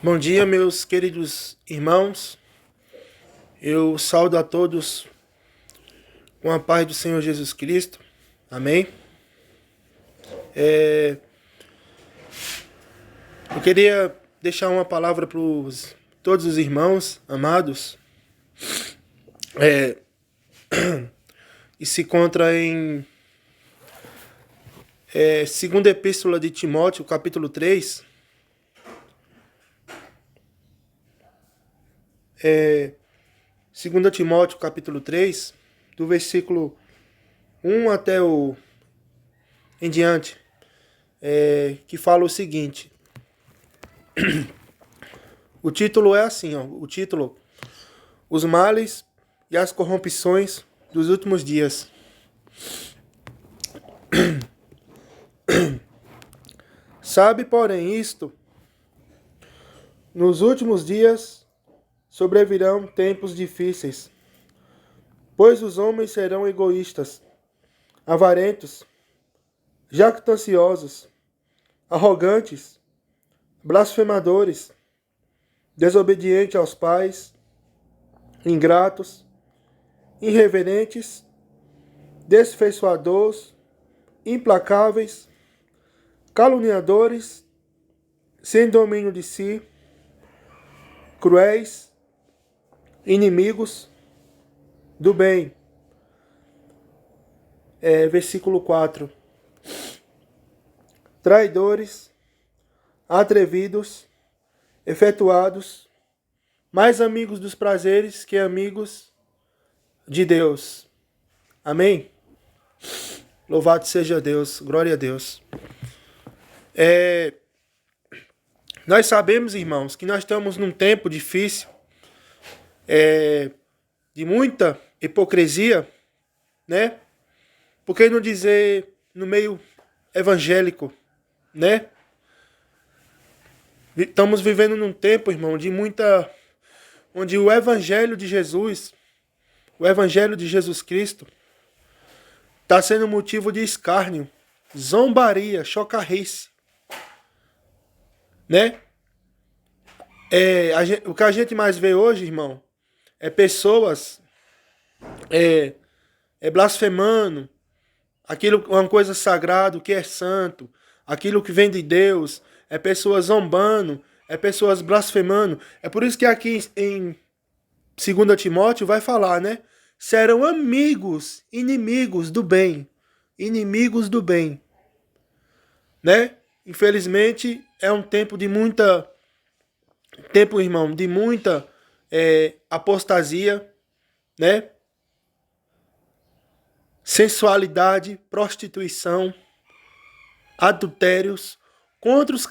Bom dia, meus queridos irmãos. Eu saúdo a todos com a paz do Senhor Jesus Cristo. Amém. Eu queria deixar uma palavra para todos os irmãos amados. E se encontra em segunda epístola de Timóteo, capítulo 3. 2 Timóteo, capítulo 3, do versículo 1 até em diante, que fala o seguinte. O título é assim, o título: Os males e as corrupções dos últimos dias. Sabe, porém, isto: nos últimos dias sobrevirão tempos difíceis, pois os homens serão egoístas, avarentos, jactanciosos, arrogantes, blasfemadores, desobedientes aos pais, ingratos, irreverentes, desfeiçoadores, implacáveis, caluniadores, sem domínio de si, cruéis, inimigos do bem. Versículo 4. Traidores, atrevidos, efetuados, mais amigos dos prazeres que amigos de Deus. Amém? Louvado seja Deus, glória a Deus. Nós sabemos, irmãos, que nós estamos num tempo difícil, de muita hipocrisia, né? Por que não dizer no meio evangélico, né? Estamos vivendo num tempo, irmão, onde o evangelho de Jesus, o evangelho de Jesus Cristo, está sendo motivo de escárnio, zombaria, chocarrice, né? O que a gente mais vê hoje, irmão, é pessoas blasfemando aquilo, uma coisa sagrada, que é santo, aquilo que vem de Deus, é pessoas zombando, é pessoas blasfemando. É por isso que aqui em 2 Timóteo vai falar, né? Serão amigos, inimigos do bem. Inimigos do bem. Né? Infelizmente, é um tempo de muita... Tempo, irmão, de muita apostasia, né? Sensualidade, prostituição, adultérios. Quantos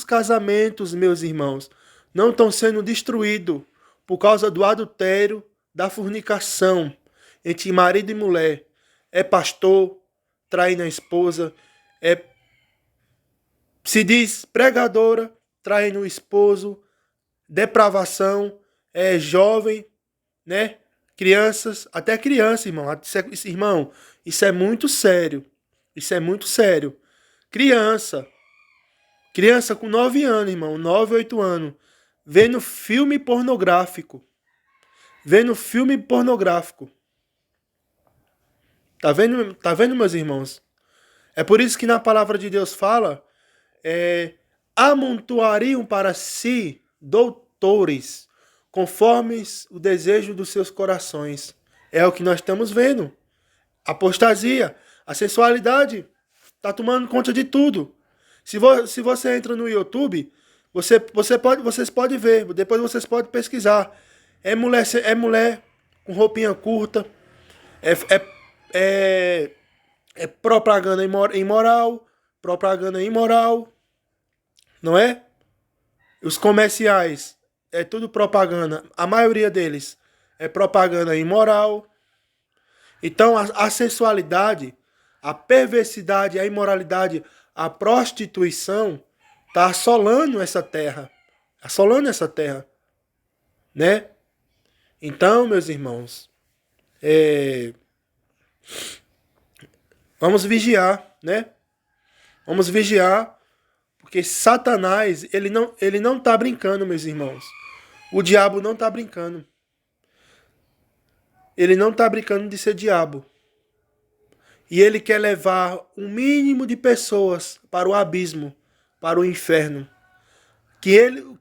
casamentos, meus irmãos, não estão sendo destruídos por causa do adultério, da fornicação entre marido e mulher? É pastor traindo a esposa, se diz pregadora traindo o esposo, depravação, jovem, né? Crianças, até criança, irmão. Irmão, isso é muito sério. Isso é muito sério. Criança com 9 anos, irmão, 9, 8 anos, vendo filme pornográfico. Tá vendo, meus irmãos? É por isso que na palavra de Deus fala, amontoariam para si doutores, conforme o desejo dos seus corações. É o que nós estamos vendo. Apostasia, a sensualidade está tomando conta de tudo. Se você entra no YouTube, vocês podem ver, depois vocês podem pesquisar. É mulher com roupinha curta, propaganda imoral, não é? Os comerciais, é tudo propaganda, a maioria deles é propaganda imoral. Então a sensualidade, a perversidade, a imoralidade, a prostituição está assolando essa terra, né? Então, meus irmãos, vamos vigiar, né? Vamos vigiar, Porque Satanás, ele não tá brincando, meus irmãos. O diabo não tá brincando. Ele não tá brincando de ser diabo. E ele quer levar um mínimo de pessoas para o abismo, para o inferno. Que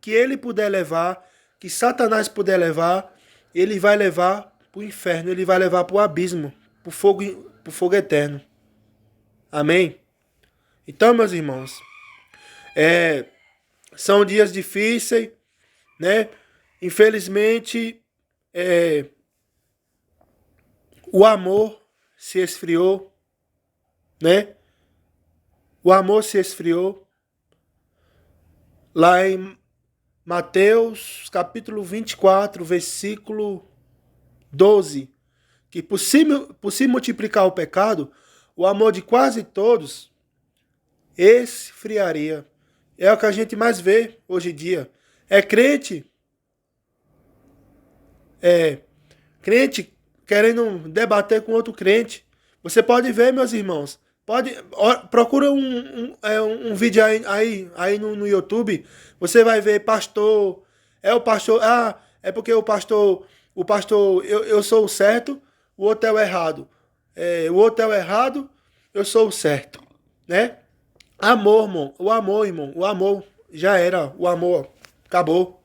ele puder levar, que Satanás puder levar, ele vai levar para o inferno, ele vai levar para o abismo, para o fogo eterno. Amém? Então, meus irmãos, são dias difíceis, né? Infelizmente, o amor se esfriou, né? O amor se esfriou. Lá em Mateus, capítulo 24, versículo 12, que por se multiplicar o pecado, o amor de quase todos esfriaria. É o que a gente mais vê hoje em dia. Crente querendo debater com outro crente. Você pode ver, meus irmãos. Procura um vídeo aí no YouTube. Você vai ver pastor. O pastor. É porque o pastor, eu sou o certo, o outro é o errado. O outro é o errado, eu sou o certo, né? Amor, irmão. O amor já era. O amor acabou.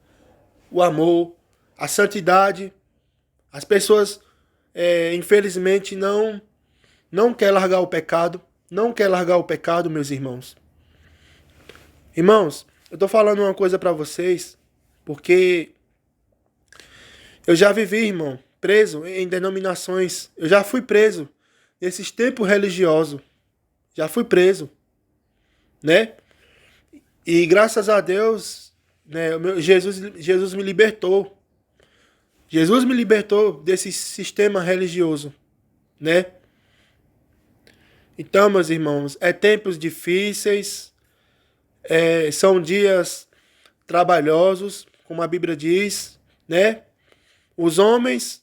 O amor, a santidade. As pessoas, infelizmente, não quer largar o pecado. Não quer largar o pecado, meus irmãos. Irmãos, eu tô falando uma coisa para vocês, porque eu já vivi, irmão, preso em denominações. Eu já fui preso nesses tempos religiosos. Já fui preso, né? E graças a Deus, né, Jesus me libertou. Jesus me libertou desse sistema religioso, né? Então, meus irmãos, tempos difíceis, são dias trabalhosos, como a Bíblia diz, né? Os homens,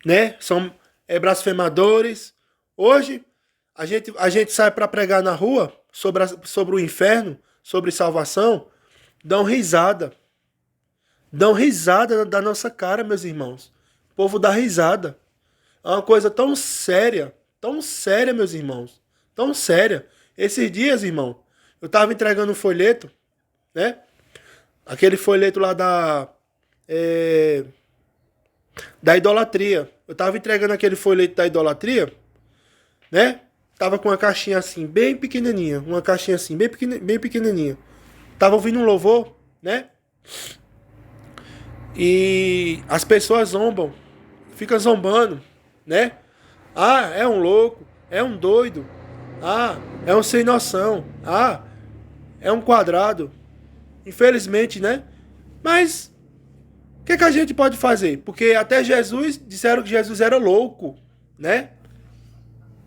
né, são blasfemadores. Hoje, a gente sai para pregar na rua sobre o inferno, sobre salvação, dão risada. Dão risada da nossa cara, meus irmãos. O povo dá risada. É uma coisa tão séria, meus irmãos. Tão séria. Esses dias, irmão, eu tava entregando um folheto, né? Aquele folheto lá da idolatria. Eu tava entregando aquele folheto da idolatria, né? Tava com uma caixinha assim, bem pequenininha. Uma caixinha assim, bem pequenininha. Tava ouvindo um louvor, né? E as pessoas zombam, ficam zombando, né? É um louco, é um doido, é um sem noção, é um quadrado. Infelizmente, né? Mas o que a gente pode fazer? Porque até Jesus, disseram que Jesus era louco, né?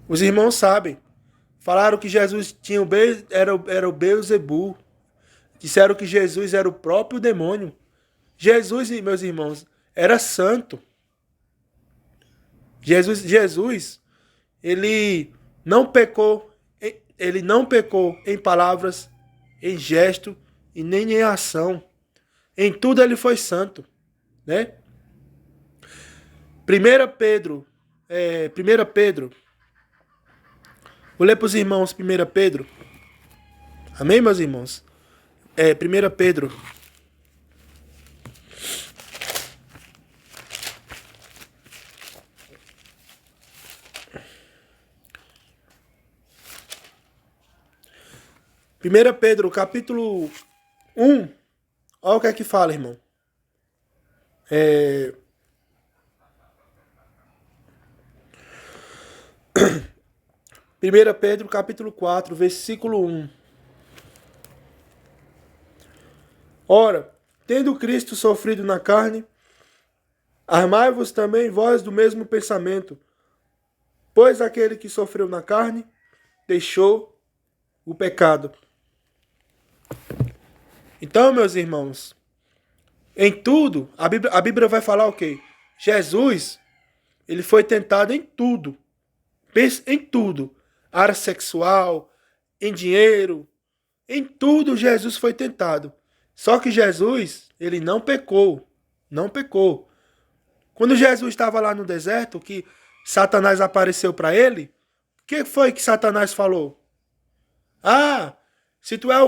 Os irmãos sabem. Falaram que Jesus tinha era o Beelzebul. Disseram que Jesus era o próprio demônio. Jesus, meus irmãos, era santo. Jesus, ele não pecou em palavras, em gesto e nem em ação. Em tudo ele foi santo, né? 1 Pedro, vou ler para os irmãos 1 Pedro. Amém, meus irmãos? 1 Pedro. Primeira Pedro, capítulo 1. Olha o que é que fala, irmão. 1 Pedro, capítulo 4, versículo 1. Ora, tendo Cristo sofrido na carne, armai-vos também vós do mesmo pensamento, pois aquele que sofreu na carne deixou o pecado. Então, meus irmãos, em tudo, a Bíblia vai falar o quê? Jesus, ele foi tentado em tudo. Pensa em tudo. Área sexual, em dinheiro, Em tudo Jesus foi tentado. Só que Jesus, ele não pecou. Não pecou. Quando Jesus estava lá no deserto, que Satanás apareceu para ele, o que foi que Satanás falou? Ah, se tu és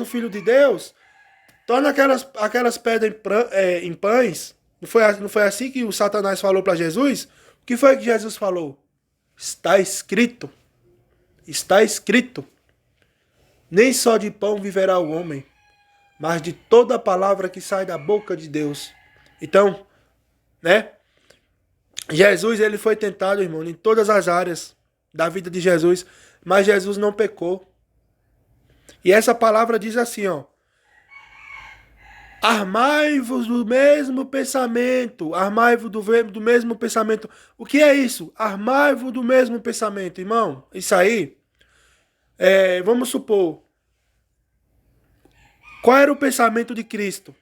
o filho de Deus, torna aquelas pedras em pães. Não foi assim que o Satanás falou para Jesus? O que foi que Jesus falou? Está escrito. Está escrito. Nem só de pão viverá o homem, mas de toda palavra que sai da boca de Deus. Então, né? Jesus, ele foi tentado, irmão, em todas as áreas da vida de Jesus, mas Jesus não pecou. E essa palavra diz assim, ó: armai-vos do mesmo pensamento, armai-vos do mesmo pensamento. O que é isso? Armai-vos do mesmo pensamento, irmão. Isso aí, vamos supor, qual era o pensamento de Cristo?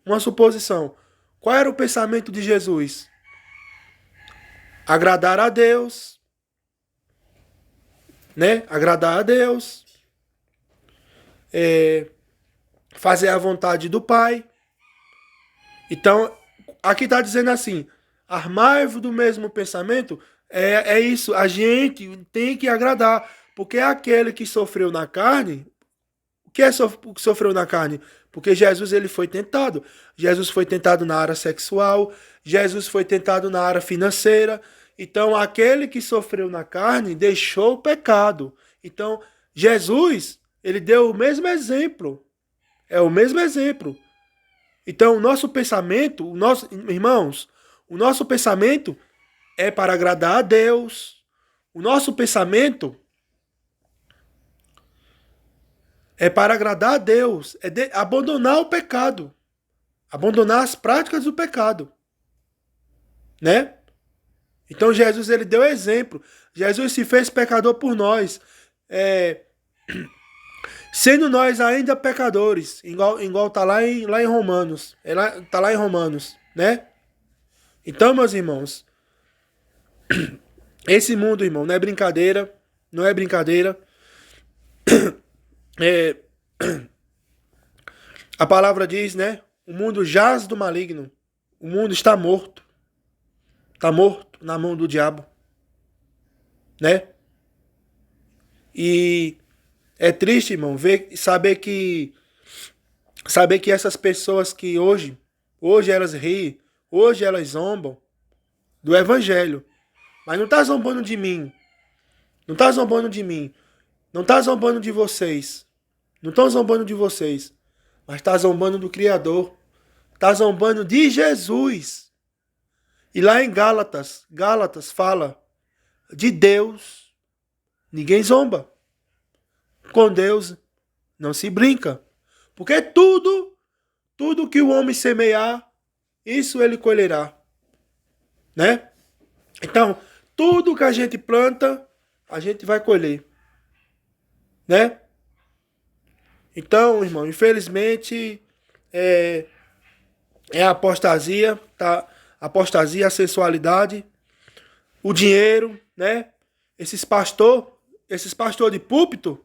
Uma suposição. Qual era o pensamento de Jesus? Agradar a Deus, né? Agradar a Deus, fazer a vontade do Pai. Então, aqui está dizendo assim: armai-vos do mesmo pensamento. É isso, a gente tem que agradar, porque é aquele que sofreu na carne. O que sofreu na carne? Porque Jesus, ele foi tentado. Jesus foi tentado na área sexual, Jesus foi tentado na área financeira. Então, aquele que sofreu na carne deixou o pecado. Então, Jesus, ele deu o mesmo exemplo. É o mesmo exemplo. Então, o nosso pensamento, irmãos, o nosso pensamento é para agradar a Deus. O nosso pensamento é para agradar a Deus, abandonar o pecado, abandonar as práticas do pecado, né? Então Jesus, ele deu exemplo. Jesus se fez pecador por nós, sendo nós ainda pecadores, igual tá lá em Romanos, tá lá em Romanos, né? Então, meus irmãos, esse mundo, irmão, não é brincadeira, não é brincadeira. A palavra diz, né? O mundo jaz do maligno. O mundo está morto. Está morto na mão do diabo. Né? E é triste, irmão, saber que essas pessoas que hoje elas riem, hoje elas zombam do evangelho. Mas não está zombando de mim. Não está zombando de mim. Não está zombando de vocês. Não estão zombando de vocês. Mas está zombando do Criador. Está zombando de Jesus. E lá em Gálatas fala de Deus. Ninguém zomba. Com Deus não se brinca. Porque tudo que o homem semear, isso ele colherá. Né? Então, tudo que a gente planta, a gente vai colher. Né? Então, irmão, infelizmente é a apostasia, tá? Apostasia, a sensualidade, o dinheiro, né? Esses pastor de púlpito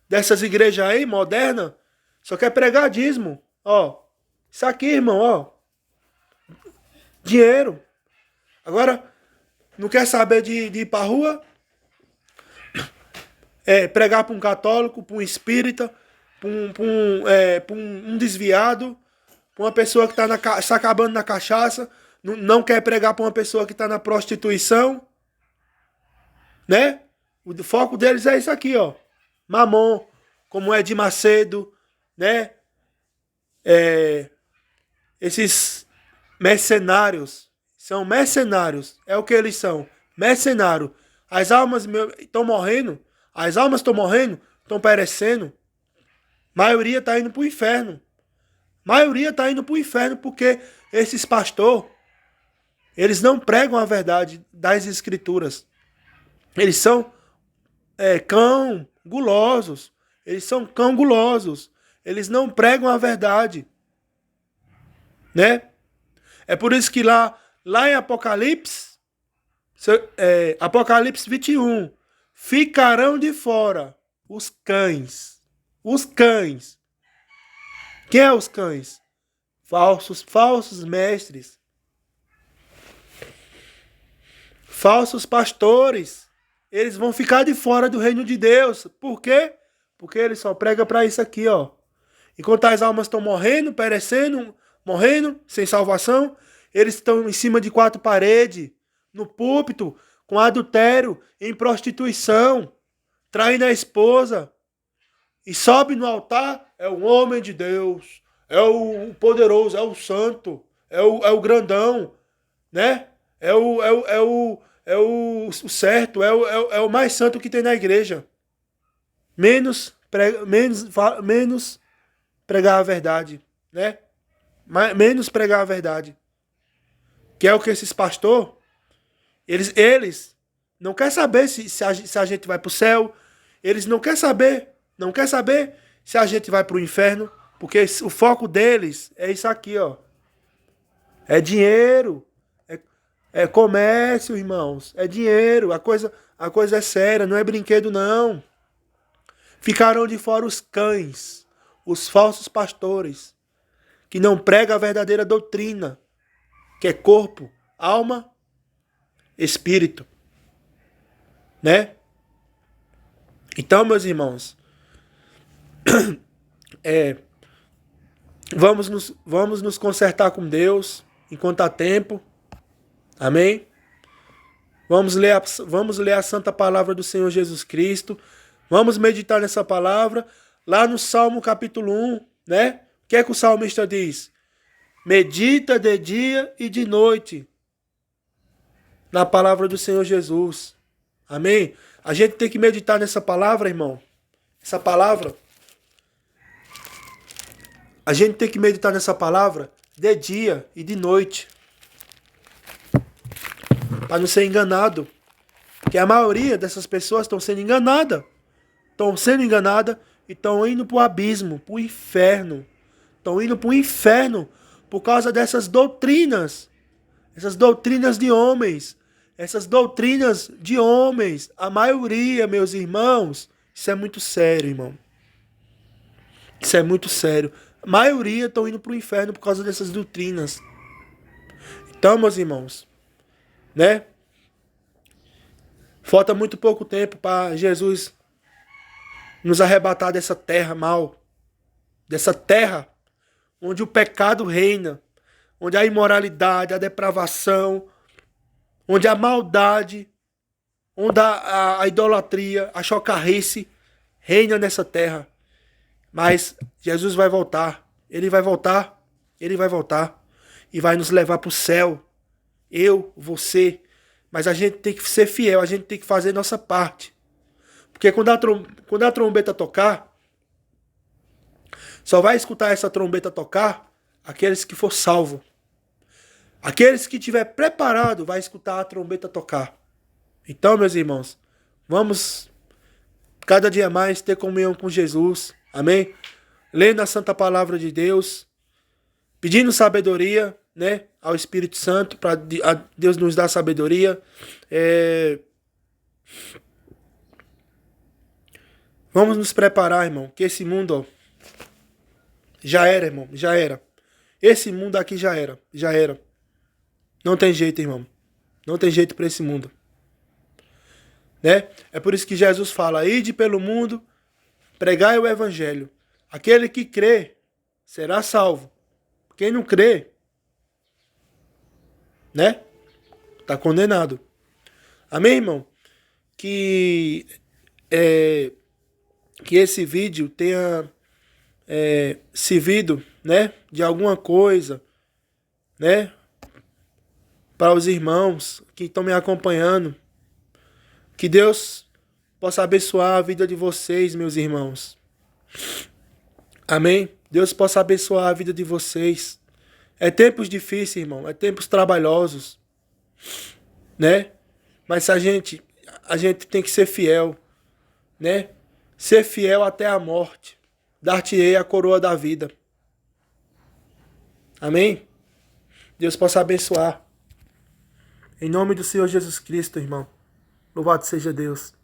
dessas igrejas aí moderna, só quer pregar dízimo, ó. Isso aqui, irmão, ó. Dinheiro. Agora não quer saber de ir pra rua, pregar para um católico, para um espírita, para um desviado, para uma pessoa que está acabando na cachaça, não quer pregar para uma pessoa que está na prostituição, né? O foco deles é isso aqui, ó. Mamon, como é de Macedo, né? Esses mercenários, são mercenários, é o que eles são, mercenários. As almas estão morrendo, estão perecendo. Maioria está indo para o inferno. Maioria está indo para o inferno porque esses pastores, eles não pregam a verdade das escrituras. Eles são cão gulosos. Eles são cão gulosos. Eles não pregam a verdade. Né? É por isso que lá em Apocalipse, Apocalipse 21, ficarão de fora os cães. Os cães. Quem é os cães? Falsos mestres. Falsos pastores. Eles vão ficar de fora do reino de Deus. Por quê? Porque ele só prega para isso aqui, ó. Enquanto as almas estão morrendo, perecendo, morrendo, sem salvação, eles estão em cima de 4 paredes, no púlpito, com adultério, em prostituição, traindo a esposa. E sobe no altar, é o homem de Deus, é o poderoso, é o santo, é o grandão, né? É o certo, é o mais santo que tem na igreja. Menos pregar a verdade, né? Menos pregar a verdade. Que é o que esses pastores, eles não querem saber se a gente vai para o céu. Eles não querem saber se a gente vai para o inferno. Porque o foco deles é isso aqui, ó. É dinheiro. É comércio, irmãos. É dinheiro. A coisa é séria, não é brinquedo, não. Ficarão de fora os cães, os falsos pastores, que não pregam a verdadeira doutrina, que é corpo, alma, espírito. Né? Então, meus irmãos, vamos nos consertar com Deus enquanto há tempo. Amém? Vamos ler a santa palavra do Senhor Jesus Cristo. Vamos meditar nessa palavra. Lá no Salmo capítulo 1, né? O que é que o salmista diz? Medita de dia e de noite na palavra do Senhor Jesus. Amém? A gente tem que meditar nessa palavra, irmão. Essa palavra. A gente tem que meditar nessa palavra de dia e de noite. Para não ser enganado. Porque a maioria dessas pessoas estão sendo enganadas. Estão sendo enganadas e estão indo para o abismo, para o inferno. Estão indo para o inferno por causa dessas doutrinas. Essas doutrinas de homens. Essas doutrinas de homens. A maioria, meus irmãos. Isso é muito sério, irmão. Isso é muito sério. A maioria estão indo para o inferno por causa dessas doutrinas. Então, meus irmãos, né? Falta muito pouco tempo para Jesus nos arrebatar dessa terra mal. Dessa terra onde o pecado reina. Onde a imoralidade, a depravação, onde a maldade, onde a idolatria, a chocarrice reina nessa terra. Mas Jesus vai voltar. Ele vai voltar. Ele vai voltar. E vai nos levar para o céu. Eu, você. Mas a gente tem que ser fiel. A gente tem que fazer nossa parte. Porque quando a trombeta tocar, só vai escutar essa trombeta tocar aqueles que for salvo. Aqueles que estiver preparado vai escutar a trombeta tocar. Então, meus irmãos, vamos cada dia mais ter comunhão com Jesus. Amém? Lendo a santa palavra de Deus, pedindo sabedoria, né, ao Espírito Santo, para Deus nos dar sabedoria. Vamos nos preparar, irmão, que esse mundo, ó, já era, irmão, já era. Esse mundo aqui já era. Não tem jeito, irmão. Não tem jeito para esse mundo. Né? É por isso que Jesus fala: ide pelo mundo, pregai o evangelho. Aquele que crê será salvo. Quem não crê, né? Tá condenado. Amém, irmão? Que esse vídeo tenha servido, né, de alguma coisa, né, para os irmãos que estão me acompanhando. Que Deus possa abençoar a vida de vocês, meus irmãos. Amém? Deus possa abençoar a vida de vocês. É tempos difíceis, irmão. É tempos trabalhosos, né? Mas a gente tem que ser fiel, né? Ser fiel até a morte. Dar-te-ei a coroa da vida. Amém? Deus possa abençoar. Em nome do Senhor Jesus Cristo, irmão. Louvado seja Deus.